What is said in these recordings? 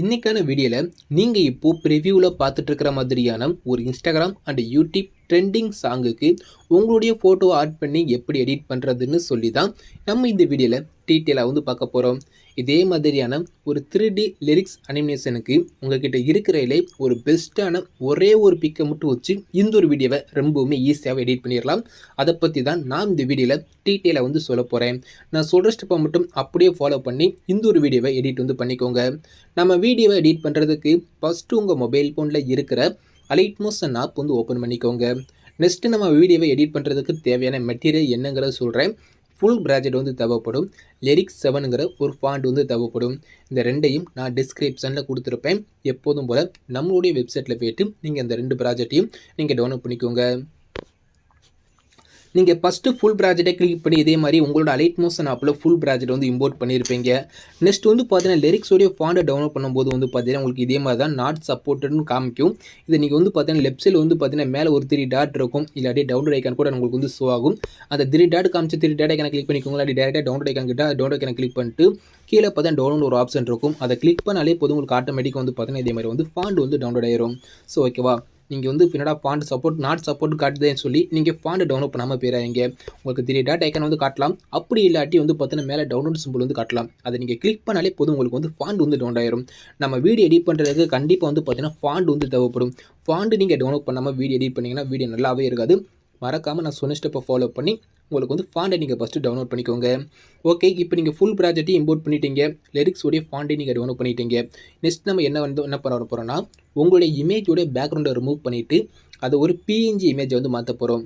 இன்னைக்கான வீடியோவில் நீங்கள் இப்போது ப்ரிவியூவில் பார்த்துட்டு இருக்கிற மாதிரியான ஒரு இன்ஸ்டாகிராம் அண்ட் யூடியூப் ட்ரெண்டிங் சாங்குக்கு உங்களுடைய ஃபோட்டோ ஆட் பண்ணி எப்படி எடிட் பண்ணுறதுன்னு சொல்லி தான் நம்ம இந்த வீடியோவில் டீட்டெயிலாக பார்க்க போகிறோம். இதே மாதிரியான ஒரு 3D லிரிக்ஸ் அனிமேஷனுக்கு உங்கள்கிட்ட இருக்கிறதிலே ஒரு பெஸ்ட்டான ஒரே ஒரு பிக்கை மட்டும் வச்சு இந்த ஒரு வீடியோவை ரொம்பவுமே ஈஸியாகவும் எடிட் பண்ணிடலாம். அதை பற்றி தான் நான் இந்த வீடியோவில் டீட்டெயிலாக சொல்ல போகிறேன். நான் சொல்கிற ஸ்டெப்பை மட்டும் அப்படியே ஃபாலோ பண்ணி இந்த ஒரு வீடியோவை எடிட் பண்ணிக்கோங்க. நம்ம வீடியோவை எடிட் பண்ணுறதுக்கு ஃபஸ்ட்டு உங்கள் மொபைல் ஃபோனில் இருக்கிற அலைட் மோஷன் ஆப் ஓப்பன் பண்ணிக்கோங்க. நெக்ஸ்ட்டு நம்ம வீடியோவை எடிட் பண்ணுறதுக்கு தேவையான மெட்டீரியல் என்னங்கிறத சொல்கிறேன். ஃபுல் ப்ராஜெக்ட் தேவைப்படும். லிரிக்ஸ் 7ங்கிற ஒரு ஃபாண்ட் தேவைப்படும். இந்த ரெண்டையும் நான் டிஸ்கிரிப்ஷனில் கொடுத்துருப்பேன். எப்போதும் போல் நம்மளுடைய வெப்சைட்டில் போய்ட்டு நீங்கள் இந்த 2 ப்ராஜெக்டையும் நீங்கள் டவுன்லோட் பண்ணிக்கோங்க. நீங்கள் ஃபஸ்ட்டு ஃபுல் ப்ராஜெக்டை கிளிக் பண்ணி இதே மாதிரி உங்களோட அலைட் மோஷன் ஆப்பில் ஃபுல் ப்ராஜெக்ட் இம்போர்ட் பண்ணியிருப்பீங்க. நெக்ஸ்ட் பார்த்தீங்கன்னா லிரிக்ஸோடைய ஃபாண்டை டவுன்லோட் பண்ணும்போது பார்த்தீங்கன்னா உங்களுக்கு இதே மாதிரி தான் நாட் சப்போர்ட்டட்னு காமிக்கும். இதை நீங்கள் பார்த்தீங்கன்னா லெஃப்ட் சைடில் பார்த்தீங்கன்னா மேலே ஒரு 3 டாட் இருக்கும். இல்லாட்டி டவுன்லோட் ஐக்கான் கூட உங்களுக்கு ஷோ ஆகும். அந்த 3 டாட் காமிச்சு 3 டாட் ஐக்கான கிளிக் பண்ணிக்கோங்க. இல்லாட்டி டேரெக்டாக டவுன்லோட் ஐக்கான் கிட்ட டவுன்லோட் ஐக்கான கிளிக் பண்ணிட்டு கீழே பார்த்தா டவுன்லோட் ஒரு ஆப்ஷன் இருக்கும். அதை கிளிக் பண்ணாலே போதும் உங்களுக்கு ஆட்டோமேட்டிக்காக பார்த்தீங்கன்னா இதே மாதிரி ஃபாண்ட் டவுன்லோட் ஆயிரும். ஸோ ஓகேவா, நீங்கள் பின்னாடா ஃபாண்ட் சப்போர்ட் நாட் சப்போர்ட் காட்டுதுன்னு சொல்லி நீங்கள் ஃபாண்ட் டவுன்லோட் பண்ணாமல் போயிடாதீங்க. உங்களுக்கு 3 டாட் ஐக்கான் காட்டலாம். அப்படி இல்லாட்டி பார்த்தீங்கன்னா மேலே டவுன்லோட் சிம்பிள் காட்டலாம். அதை நீங்கள் கிளிக் பண்ணாலே போதும் உங்களுக்கு ஃபாண்ட் டவுன்லோட் ஆயிரும். நம்ம வீடியோ எடிட் பண்ணுறதுக்கு கண்டிப்பாக பார்த்தீங்கன்னா ஃபாண்ட் தேவைப்படும். ஃபாண்ட் நீங்கள் டவுன்லோட் பண்ணாமல் வீடியோ எடிட் பண்ணிங்கன்னா வீடியோ நல்லாவே இருக்காது. மறக்காமல் நான் சொன்ன ஸ்டெப்பை ஃபாலோ பண்ணி உங்களுக்கு ஃபாண்டை நீங்கள் ஃபஸ்ட்டு டவுன்லோட் பண்ணிக்கோங்க. ஓகே, இப்போ நீங்கள் ஃபுல் ப்ராஜெக்ட்டையும் இம்போர்ட் பண்ணிட்டீங்க. லிரிக்ஸோடைய ஃபாண்டை நீங்கள் டவுன்லோட் பண்ணிட்டீங்க. நெக்ஸ்ட் நம்ம என்ன பண்ண போகிறோம்னா உங்களுடைய இமேஜோடைய பேக்ரவுண்டை ரிமூவ் பண்ணிவிட்டு அதை ஒரு PNG இமேஜை மாற்ற போகிறோம்.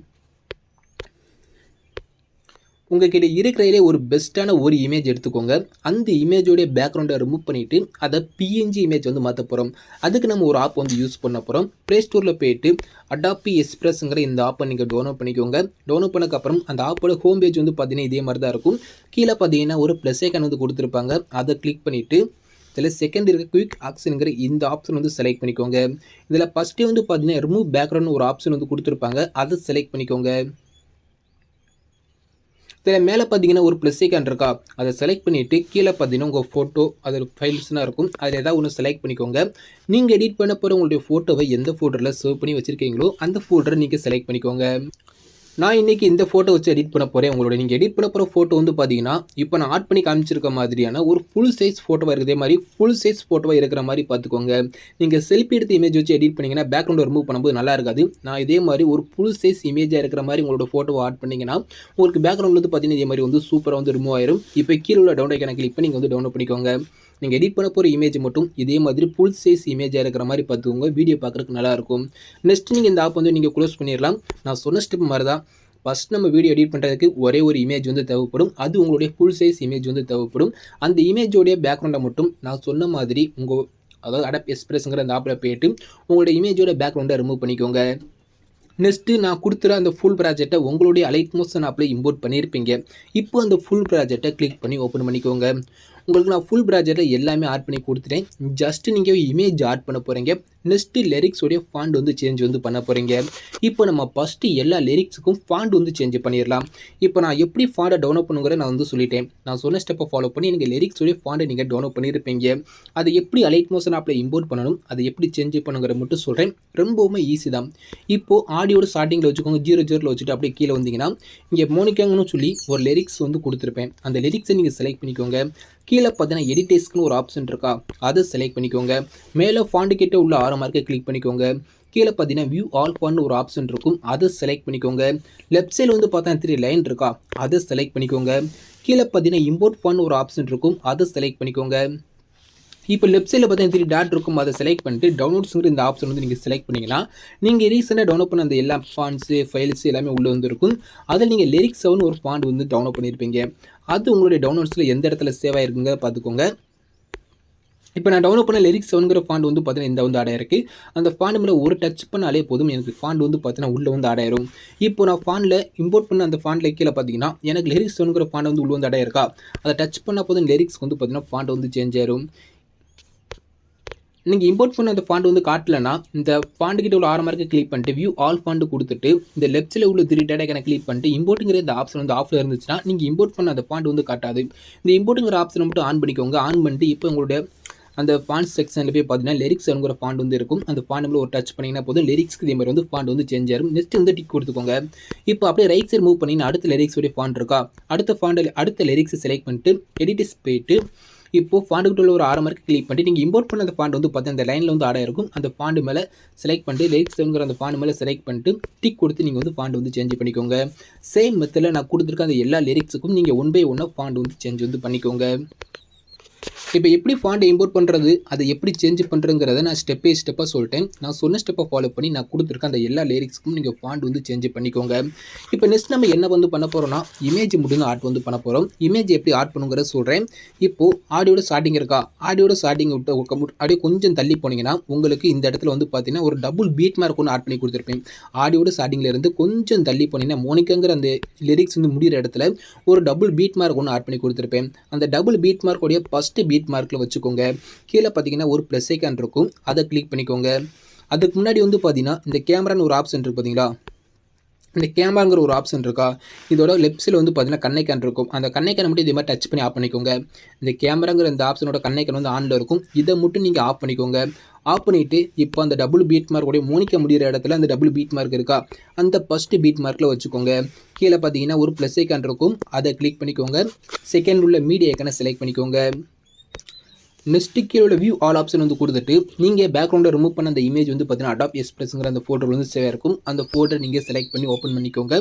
உங்கள்கிட்ட இருக்கிறதிலே ஒரு பெஸ்ட்டான ஒரு இமேஜ் எடுத்துக்கோங்க. அந்த இமேஜோடைய பேக்ரவுண்டை ரிமூவ் பண்ணிவிட்டு அதை PNG இமேஜ் மாற்ற போகிறோம். அதுக்கு நம்ம ஒரு ஆப் யூஸ் பண்ண போகிறோம். ப்ளே ஸ்டோரில் போய்ட்டு அடாபி எக்ஸ்பிரஸ்ங்கிற இந்த ஆப்பை நீங்கள் டவுன்லோட் பண்ணிக்கோங்க. டவுன்லோட் பண்ணக்கப்புறம் அந்த ஆப்போட ஹோம் பேஜ் பார்த்தீங்கன்னா இதே மாதிரி தான் இருக்கும். கீழே பார்த்தீங்கன்னா ஒரு ப்ளஸ் ஐக்கான் கொடுத்துருப்பாங்க. அதை கிளிக் பண்ணிவிட்டு இதில் செகண்ட் இருக்க குயிக் ஆக்ஷனுங்கிற இந்த ஆப்ஷன் செலக்ட் பண்ணிக்கோங்க. இதில் ஃபஸ்ட்டே பார்த்தீங்கன்னா ரிமூவ் பேக்ரவுண்ட் ஒரு ஆப்ஷன் கொடுத்துருப்பாங்க. அதை செலக்ட் பண்ணிக்கோங்க. இதில் மேலே பார்த்தீங்கன்னா ஒரு ப்ளஸ் ஐக்கான் இருக்கா, அதை செலக்ட் பண்ணிவிட்டு கீழே பார்த்தீங்கன்னா உங்கள் ஃபோட்டோ அதில் ஃபைல்ஸ்லாம் இருக்கும். அதில் ஏதாவது ஒன்று செலக்ட் பண்ணிக்கோங்க. நீங்கள் எடிட் பண்ண போகிற உங்களுடைய ஃபோட்டோவை எந்த ஃபோல்டரில் சேவ் பண்ணி வச்சுருக்கீங்களோ அந்த ஃபோல்டரை நீங்கள் செலக்ட் பண்ணிக்கோங்க. நான் இன்றைக்கி இந்த ஃபோட்டோ வச்சு எடிட் பண்ண போகிறேன். உங்களோட நீங்கள் எடிட் பண்ண போகிற ஃபோட்டோ பார்த்தீங்கன்னா இப்போ நான் ஆட் பண்ணி காமிச்சிருக்க மாதிரியான ஒரு ஃபுல் சைஸ் ஃபோட்டோவாக இருக்கிறதே மாதிரி ஃபுல் சைஸ் ஃபோட்டோவாக இருக்கிற மாதிரி பார்த்துக்கோங்க. நீங்கள் செல்ஃபி எடுத்து இமேஜ் வச்சு எடிட் பண்ணிங்கன்னா பேக்ரவுண்டை ரிமூவ் பண்ணும்போது நல்லா இருக்காது. நான் இதே மாதிரி ஒரு ஃபுல் சைஸ் இமேஜாக இருக்கிற மாதிரி உங்களோட ஃபோட்டோவை ஆட் பண்ணிங்கன்னா உங்களுக்கு பேக்ரவுண்ட் பார்த்தீங்கன்னா இதே மாதிரி சூப்பராக ரிமூவ் ஆயிரும். இப்போ கீழே உள்ள டவுன்லோட் ஐக்கான கிளிக் பண்ணி நீங்கள் டவுன்லோட் பண்ணிக்கோங்க. நீங்கள் எடிட் பண்ண போகிற இமேஜ் மட்டும் இதே மாதிரி ஃபுல் சைஸ் இமேஜாக இருக்கிற மாதிரி பார்த்துக்கோங்க. வீடியோ பார்க்குறதுக்கு நல்லாயிருக்கும். நெக்ஸ்ட் நீங்கள் இந்த ஆப் நீங்கள் க்ளோஸ் பண்ணிடலாம். நான் சொன்ன ஸ்டெப் மாதிரி தான். ஃபஸ்ட் நம்ம வீடியோ எடிட் பண்ணுறதுக்கு ஒரே ஒரு இமேஜ் தேவைப்படும். அது உங்களுடைய ஃபுல் சைஸ் இமேஜ் தேவைப்படும். அந்த இமேஜோடைய பேக்ரவுண்டை மட்டும் நான் சொன்ன மாதிரி அதாவது அடாப் எக்ஸ்பிரஸ்ங்கிற அந்த ஆப்பில் போய்ட்டு உங்களுடைய இமேஜோட பேக்ரவுண்டை ரிமூவ் பண்ணிக்கோங்க. நெக்ஸ்ட்டு நான் கொடுத்துற அந்த ஃபுல் ப்ராஜெக்டை உங்களுடைய அலைட் மோஷன் ஆப்பில் இம்போர்ட் பண்ணியிருப்பீங்க. இப்போ அந்த ஃபுல் ப்ராஜெக்டை கிளிக் பண்ணி ஓப்பன் பண்ணிக்கோங்க. உங்களுக்கு நான் ஃபுல் ப்ராஜெக்டில் எல்லாமே ஆட் பண்ணி கொடுத்துட்டேன். ஜஸ்ட்டு நீங்கள் இமேஜ் ஆட் பண்ண போகிறீங்க. நெக்ஸ்ட்டு லிரிக்ஸோடைய ஃபாண்ட் சேஞ்ச் பண்ண போகிறீங்க. இப்போ நம்ம ஃபஸ்ட்டு எல்லா லிரிக்ஸுக்கும் ஃபாண்ட் சேஞ்ச் பண்ணிடலாம். இப்போ நான் எப்படி ஃபாண்டை டவுன்லோட் பண்ணுங்கிற நான் சொல்லிட்டேன். நான் சொன்ன ஸ்டெப்பை ஃபாலோ பண்ணி நீங்கள் லிரிக்ஸோடைய ஃபாண்டை நீங்கள் டவுன்லோட் பண்ணியிருப்பீங்க. அதை எப்படி அலைட் மோஷன் ஆப்பில் இம்போர்ட் பண்ணணும், அதை எப்படி சேஞ்ச் பண்ணுங்கிற மட்டும் சொல்கிறேன். ரொம்பவுமே ஈஸி தான். இப்போது ஆடியோட ஸ்டார்டிங்கில் வச்சுக்கோங்க. 00 வச்சுட்டு அப்படியே கீழே வந்தீங்கன்னா இங்கே மோனிகாங்கன்னு சொல்லி ஒரு லிரிக்ஸ் கொடுத்துருப்பேன். அந்த லிரிக்ஸை நீங்கள் செலக்ட் பண்ணிக்கோங்க. கீழே பார்த்தீங்கன்னா எடிட்டேஸ்க்குன்னு ஒரு ஆப்ஷன் இருக்கா, அதை செலக்ட் பண்ணிக்கோங்க. மேலே ஃபாண்ட் கிட்ட உள்ள 6 மார்க்கை கிளிக் பண்ணிக்கோங்க. கீழே பார்த்தீங்கன்னா வியூ ஆல் ஃபாண்ட் ஒரு ஆப்ஷன் இருக்கும், அதை செலக்ட் பண்ணிக்கோங்க. லெஃப்ட் சைடில் பார்த்தீங்கன்னா 3 லைன் இருக்கா, அதை செலக்ட் பண்ணிக்கோங்க. கீழே பார்த்தீங்கன்னா இம்போர்ட் ஃபாண்ட் ஒரு ஆப்ஷன் இருக்கும், அதை செலக்ட் பண்ணிக்கோங்க. இப்போ லெஃப்ட் சைடில் பார்த்தீங்கன்னா 3 டாட் இருக்கும், அதை செலக்ட் பண்ணிட்டு டவுன்லோட்ஸுங்கிற இந்த ஆப்ஷன் நீங்கள் செலக்ட் பண்ணிங்கன்னா நீங்கள் ரீசெண்டாக டவுன்லோட் பண்ண அந்த எல்லா ஃபாண்ட்ஸு ஃபைல்ஸு எல்லாமே உள்ளே இருக்கும். அதில் நீங்கள் லிரிக்ஸ் 7 ஒரு ஃபாண்ட் டவுன்லோட் பண்ணியிருப்பீங்க. அது உங்களுடைய டவுன்லோட்ஸில் எந்த இடத்துல சேவ் ஆகிருக்குங்க பார்த்துக்கோங்க. இப்போ நான் டவுன்லோட் பண்ண லிரிக்ஸ் 7ங்கிற ஃபாண்ட் பார்த்தீங்கன்னா இந்த ஆட் ஆயிருக்கு. அந்த ஃபாண்ட் மேலே ஒரு டச் பண்ணாலே போதும் எனக்கு ஃபாண்ட் பார்த்தீங்கன்னா உள்ளே ஆட் ஆயிரும். இப்போ நான் ஃபாண்டில் இம்போர்ட் பண்ண அந்த ஃபாண்டில் கீழே பார்த்தீங்கன்னா எனக்கு லிரிக்ஸ் 7ங்கிற ஃபாண்ட் உள்ளே ஆட் ஆயிருக்கா, அதை டச் பண்ணால் போதும் லிரிக்ஸ் பார்த்தீங்கன்னா ஃபாண்ட் சேஞ்ச் ஆயிரும். நீங்கள் இம்போர்ட் பண்ண அந்த ஃபாண்ட் காட்டலைன்னா இந்த ஃபாண்ட் கிட்ட உள்ள 6 மார்க்கை கிளிக் பண்ணிட்டு வியூ ஆல் ஃபாண்ட் கொடுத்துட்டு இந்த லெஃப்ட் சைடில் உள்ள 3 டாட் ஐக்கானை கிளிக் பண்ணிட்டு இம்போர்ட்டுங்கிற இந்த ஆப்ஷன் ஆஃபில் இருந்துச்சுன்னா நீங்கள் இம்போர்ட் பண்ண அந்த ஃபாண்ட் காட்டாது. இந்த இம்போர்ட்டுங்கிற ஆப்ஷனை மட்டும் ஆன் பண்ணிக்கோங்க. ஆன் பண்ணிட்டு இப்போ உங்களுடைய அந்த ஃபாண்ட் செக்ஷனில் போய் பார்த்தீங்கன்னா லிரிக்ஸ்ங்கிற ஃபாண்ட் வந்து இருக்கும். அந்த ஃபாண்ட் ஒரு டச் பண்ணிங்கன்னா போதும் லிரிக்ஸ்க்கு இதே மாதிரி வந்து ஃபாண்ட் வந்து சேஞ்ச் ஆகும். நெக்ஸ்ட் வந்து டிக் கொடுத்துக்கோங்க. இப்போ அப்படியே ரைட் சைடு மூவ் பண்ணிங்கன்னா அடுத்த லிரிக்ஸோடைய ஃபாண்ட் இருக்கா, அடுத்த லிரிக்ஸ் செலக்ட் பண்ணிட்டு எடிட்ஸ் போயிட்டு இப்போ ஃபாண்டுக்கிட்ட உள்ள ஒரு 6 மார்க் கிளிக் பண்ணிட்டு நீங்கள் இம்போர்ட் பண்ண அந்த ஃபாண்ட் வந்து பார்த்தீங்கன்னா அந்த லைனில் வந்து ஆட் ஆயிருக்கும். அந்த ஃபாண்டு மேலே செலக்ட் பண்ணிட்டு லிரிக்ஸ்ங்கிற அந்த ஃபாண்ட் மேலே செலக்ட் பண்ணிட்டு டிக் கொடுத்து நீங்கள் வந்து ஃபாண்ட் வந்து சேஞ்ச் பண்ணிக்கோங்க. சேம் மெத்தடில் நான் கொடுத்துருக்க அந்த எல்லா லிரிக்ஸுக்கும் நீங்கள் 1 by 1 ஃபாண்ட் வந்து சேஞ்ச் வந்து பண்ணிக்கோங்க. இப்போ எப்படி ஃபாண்டை இம்போர்ட் பண்ணுறது, அதை எப்படி சேஞ்ச் பண்ணுறங்கிறத நான் ஸ்டெப் பை ஸ்டெப்பாக சொல்லிட்டேன். நான் சொன்ன ஸ்டெப்பை ஃபாலோ பண்ணி நான் கொடுத்துருக்க அந்த எல்லா லிரிக்ஸ்க்கும் நீங்கள் ஃபாண்ட் வந்து சேஞ்ச் பண்ணிக்கோங்க. இப்போ நெக்ஸ்ட் நம்ம என்ன வந்து பண்ண போகிறோம்னா இமேஜ் மட்டும் ஆட் வந்து பண்ண போகிறோம். இமேஜ் எப்படி ஆட் பண்ணுங்கிறத சொல்கிறேன். இப்போது ஆடியோட ஸ்டார்டிங் இருக்கா, ஆடியோட ஸ்டார்டிங் விட்டு அப்படியே கொஞ்சம் தள்ளி போனீங்கன்னா உங்களுக்கு இந்த இடத்துல வந்து பார்த்தீங்கன்னா ஒரு டபுள் பீட் மார்க் ஒன்று ஆட் பண்ணி கொடுத்துருப்பேன். ஆடியோட ஸ்டார்டிங்கில் இருந்து கொஞ்சம் தள்ளி போனீங்கன்னா மோனிக்காங்கிற அந்த லிரிக்ஸ் வந்து முடிகிற இடத்துல ஒரு டபுள் பீட் மார்க் ஒன்று ஆட் பண்ணி கொடுத்துருப்பேன். அந்த டபுள் பீட் மார்க்கோடைய ஃபஸ்ட்டு பீட் மார்க்கில் வச்சுக்கோங்க. கீழே பார்த்தீங்கன்னா ஒரு ப்ளஸ் ஐக்கான் இருக்கும், அதை கிளிக் பண்ணிக்கோங்க. அதுக்கு முன்னாடி வந்து பார்த்தீங்கன்னா இந்த கேமரான்னு ஒரு ஆப்ஷன் இருக்குது பார்த்தீங்களா, இந்த கேமராங்கிற ஒரு ஆப்ஷன் இருக்கா, இதோட லெஃப்ட் சைடில் வந்து பார்த்தீங்கன்னா கண்ணைக்கான் இருக்கும். அந்த கண்ணைக்கானை மட்டும் இதே மாதிரி டச் பண்ணி ஆஃப் பண்ணிக்கோங்க. இந்த கேமராங்கிற இந்த ஆப்ஷனோட கண்ணைக்கான் வந்து ஆனில் இருக்கும், இதை மட்டும் நீங்கள் ஆஃப் பண்ணிக்கோங்க. ஆஃப் பண்ணிவிட்டு இப்போ அந்த டபுள் பீட் மார்க்கோடைய மோனிக்க முடிகிற இடத்துல அந்த டபுள் பீட் மார்க் இருக்கா, அந்த ஃபஸ்ட்டு பீட் மார்க்கில் வச்சுக்கோங்க. கீழே பார்த்தீங்கன்னா ஒரு ப்ளஸ் ஐக்கான் இருக்கும், அதை கிளிக் பண்ணிக்கோங்க. செகண்ட் உள்ள மீடியா ஐக்கானை செலக்ட் பண்ணிக்கோங்க. நெக்ஸ்ட்டு கீழே உள்ள வியூ ஆல் ஆப்ஷன் வந்து கொடுத்துட்டு நீங்கள் பேக்ரவுண்டை ரிமூவ் பண்ண அந்த இமேஜ் வந்து பார்த்தீங்கன்னா அடாப் எக்ஸ்பிரஸ்ங்கிற அந்த ஃபோட்டோவில் வந்து சேவ் இருக்கும். அந்த ஃபோட்டோ நீங்கள் செலக்ட் பண்ணி ஓப்பன் பண்ணிக்கோங்க.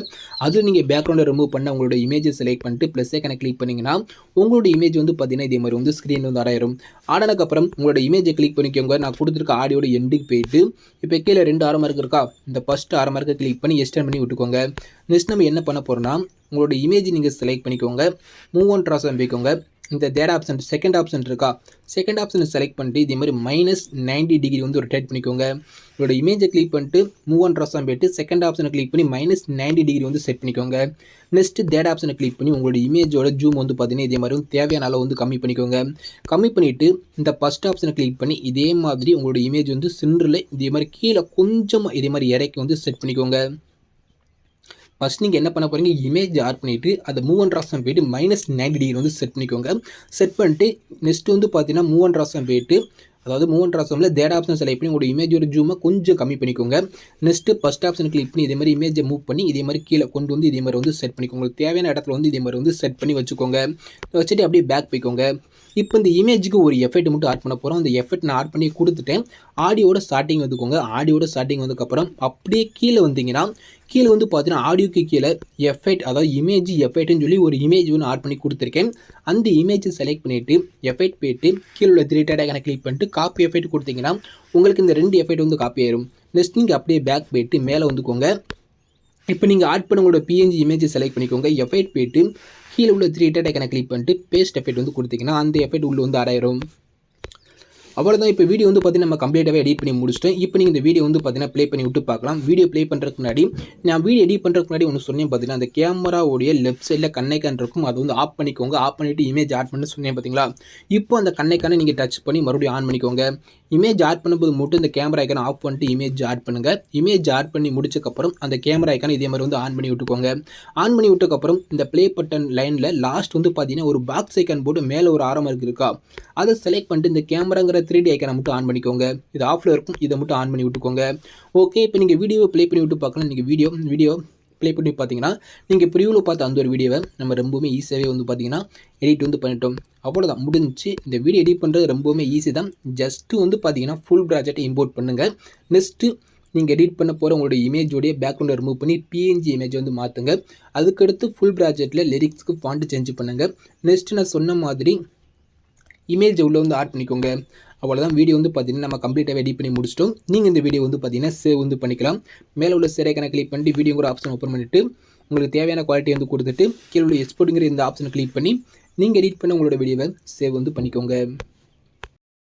அது நீங்கள் பேக்ரவுண்டை ரிமூவ் பண்ண உங்களோட இமேஜை செலக்ட் பண்ணிட்டு ப்ளஸ் ஐக்கானை கிளிக் பண்ணிங்கன்னா உங்களோட இமேஜ் வந்து பார்த்தீங்கன்னா இதே மாதிரி வந்து ஸ்க்ரீன் வந்து ஆடாயிரும். ஆனதுக்கப்புறம் உங்களோட இமேஜை கிளிக் பண்ணிக்கோங்க. நான் கொடுத்துருக்க ஆடியோட எண்டுக்கு போயிட்டு இப்போ கீழே 2 ஆரம் மார்க் இருக்கா, இந்த ஃபஸ்ட்டு 6 மார்க்கை கிளிக் பண்ணி எக்ஸ்டெண்ட் பண்ணி விட்டுக்கோங்க. நெக்ஸ்ட் நம்ம என்ன பண்ண போகிறோம்னா உங்களோட இமேஜ் நீங்கள் செலக்ட் பண்ணிக்கோங்க. மூவ் ஆன் ட்ரான்ஸ்ஃபார்ம் போய்க்கோங்க. இந்த தேர்ட் ஆப்ஷன் செகண்ட் ஆப்ஷன் இருக்கா, செகண்ட் ஆப்ஷனை செலக்ட் பண்ணிட்டு இதே மாதிரி -90 டிகிரி வந்து ரொட்டேட் பண்ணிக்கோங்க. உங்களோட இமேஜை கிளிக் பண்ணிட்டு மூவ் ஆன் ட்ரான்ஸ்ஃபார்ம் போய்ட்டு செகண்ட் ஆப்ஷனை கிளிக் பண்ணி -90 டிகிரி வந்து செட் பண்ணிக்கோங்க. நெக்ஸ்ட்டு தேர்ட் ஆப்ஷனை கிளிக் பண்ணி உங்களோட இமேஜோட ஜூம் வந்து பார்த்தீங்கன்னா இதே மாதிரி தேவையான அளவு வந்து கம்மி பண்ணிக்கோங்க. கம்மி பண்ணிவிட்டு இந்த ஃபஸ்ட் ஆப்ஷனை கிளிக் பண்ணி இதே மாதிரி உங்களோட இமேஜ் வந்து சென்டரில் இதே மாதிரி கீழே கொஞ்சமாக இதே மாதிரி இறக்கி வந்து செட் பண்ணிக்கோங்க. ஃபஸ்ட் நீங்கள் என்ன பண்ண போகிறீங்க, இமேஜ் ஆட் பண்ணிவிட்டு அதை மூவ் அண்ட் ட்ரான்ஸ்ஃபார்ம் போய்ட்டு -90 டிகிரி வந்து செட் பண்ணிக்கோங்க. செட் பண்ணிட்டு நெக்ஸ்ட் வந்து பார்த்தீங்கன்னா மூவ் அண்ட் ட்ரான்ஸ்ஃபார்ம் போய்ட்டு அதாவது மூவ் அண்ட் ட்ரான்ஸ்ஃபார்மில் தேர்ட் ஆப்ஷன் செலக்ட் பண்ணி உங்களோட இமேஜோட ஜூமை கொஞ்சம் கம்மி பண்ணிக்கோங்க. நெக்ஸ்ட்டு ஃபஸ்ட் ஆப்ஷன் கிளிக் பண்ணி இதே மாதிரி இமேஜை மூவ் பண்ணி இதே மாதிரி கீழே கொண்டு வந்து இதே மாதிரி வந்து செட் பண்ணிக்கோங்க. உங்களுக்கு தேவையான இடத்துல வந்து இதே மாதிரி வந்து செட் பண்ணி வச்சுக்கோங்க. வச்சுட்டு அப்படியே பேக் போய்க்கோங்க. இப்போ இந்த இமேஜுக்கு ஒரு எஃபெக்ட் மட்டும் ஆட் பண்ண போகிறோம். அந்த எஃபெக்ட் நான் ஆட் பண்ணி கொடுத்துட்டேன். ஆடியோட ஸ்டார்டிங் வந்துக்கோங்க. ஆடியோட ஸ்டார்டிங் வந்ததுக்கப்புறம் அப்படியே கீழே வந்தீங்கன்னா கீழே வந்து பார்த்தீங்கன்னா ஆடியோக்கு கீழே எஃபெக்ட் அதாவது இமேஜ் எஃபெக்ட்னு சொல்லி ஒரு இமேஜ் ஒன்று ஆட் பண்ணி கொடுத்துருக்கேன். அந்த இமேஜை செலக்ட் பண்ணிவிட்டு எஃபெக்ட் போய்ட்டு கீழே உள்ள 3 டாட் ஐகானை கிளிக் பண்ணிட்டு காப்பி எஃபெக்ட் கொடுத்தீங்கன்னா உங்களுக்கு இந்த 2 எஃபெக்ட் வந்து காப்பி ஆயிரும். நெக்ஸ்ட் நீங்கள் அப்படியே பேக் போய்ட்டு மேலே வந்துக்கோங்க. இப்போ நீங்கள் ஆட் பண்ண உங்களோட PNG இமேஜை செலக்ட் பண்ணிக்கோங்க. எஃபெக்ட் போய்ட்டு கீழே உள்ள 3 டாட் ஐகானை கிளிக் பண்ணிட்டு பேஸ்ட் எஃபெக்ட் வந்து கொடுத்தீங்கன்னா அந்த எஃபெக்ட் உள்ள வந்து ஆடாயிரும். அவ்வளோதான். இப்போ வீடியோ வந்து பார்த்தீங்கன்னா நம்ம கம்ப்ளீட்டாகவே எடிட் பண்ணி முடிச்சிட்டோம். இப்போ நீங்கள் இந்த வீடியோ வந்து பார்த்தீங்கன்னா ப்ளே பண்ணி விட்டு பார்க்கலாம். வீடியோ ப்ளே பண்ணுறதுக்கு முன்னாடி நான் வீடியோ எடிட் பண்ணுறதுக்கு முன்னாடி ஒன்று சொன்னேன் பார்த்தீங்கன்னா, அந்த கேமராவுடைய லெஃப்ட் சைடில் கண்ணைக்கான் இருக்கும், அது வந்து ஆஃப் பண்ணிக்கோங்க. ஆஃப் பண்ணிவிட்டு இமேஜ் ஆட் பண்ணி சொன்னேன் பார்த்தீங்களா. இப்போ அந்த கண்ணைக்கானை நீங்கள் டச் பண்ணி மறுபடியும் ஆன் பண்ணிக்கோங்க. இமேஜ் ஆட் பண்ணும்போது மட்டும் இந்த கேமரா ஐக்கானை ஆஃப் பண்ணிட்டு இமேஜ் ஆட் பண்ணுங்கள். இமேஜ் ஆட் பண்ணி முடிச்சக்கப்புறம் அந்த கேமரா ஐக்கானை இதே மாதிரி வந்து ஆன் பண்ணி விட்டுக்கோங்க. ஆன் பண்ணி விட்டதுக்கப்புறம் இந்த ப்ளே பட்டன் லைனில் லாஸ்ட் வந்து பார்த்தீங்கன்னா ஒரு பாக்ஸ் ஐக்கான் போட்டு மேலே ஒரு ஆரம் மார்க் இருக்கா, அதை செலக்ட் பண்ணிட்டு இந்த கேமராங்கிற 3D ஐக்கானை மட்டும் ஆன் பண்ணிக்கோங்க. இது ஆஃபில் இருக்கும், இதை மட்டும் ஆன் பண்ணி விட்டுக்கோங்க. ஓகே, இப்போ நீங்கள் வீடியோவை ப்ளே பண்ணி விட்டு பார்க்கலாம். நீங்கள் வீடியோ ப்ளே பண்ணி பார்த்தீங்கன்னா நீங்கள் ப்ரிவியூவில் பார்த்த அந்த ஒரு வீடியோவை நம்ம ரொம்பவுமே ஈஸியாகவே வந்து பார்த்தீங்கன்னா எடிட் வந்து பண்ணிட்டோம். அவ்வளோதான், முடிஞ்சிச்சு. இந்த வீடியோ எடிட் பண்ணுறது ரொம்பவுமே ஈஸி தான். ஜஸ்ட்டு வந்து பார்த்தீங்கன்னா ஃபுல் ப்ராஜெக்டை இம்போர்ட் பண்ணுங்கள். நெக்ஸ்ட்டு நீங்கள் எடிட் பண்ண போகிற உங்களோட இமேஜோடைய பேக்ரவுண்டை ரிமூவ் பண்ணி PNG இமேஜ் வந்து மாற்றுங்க. அதுக்கடுத்து ஃபுல் ப்ராஜெக்டில் லிரிக்ஸ்க்கு ஃபாண்ட் சேஞ்ச் பண்ணுங்கள். நெக்ஸ்ட்டு நான் சொன்ன மாதிரி இமேஜ் உள்ளே வந்து ஆட் பண்ணிக்கோங்க. அவ்வளோதான். வீடியோ வந்து பார்த்தீங்கன்னா நம்ம கம்ப்ளீட்டாக எடிட் பண்ணி முடிச்சிட்டோம். நீங்கள் இந்த வீடியோ வந்து பார்த்தீங்கன்னா சேவ் வந்து பண்ணிக்கலாம். மேலே உள்ள சேர் ஐக்கானை கிளிக் பண்ணிட்டு வீடியோங்கிற ஆப்ஷன் ஓப்பன் பண்ணிவிட்டு உங்களுக்கு தேவையான குவாலிட்டி வந்து கொடுத்துட்டு கீழே உள்ள எக்ஸ்போர்ட்டுங்கிற இந்த ஆப்ஷனை கிளிக் பண்ணி நீங்கள் எடிட் பண்ண உங்களோட வீடியோவை சேவ் வந்து பண்ணிக்கோங்க.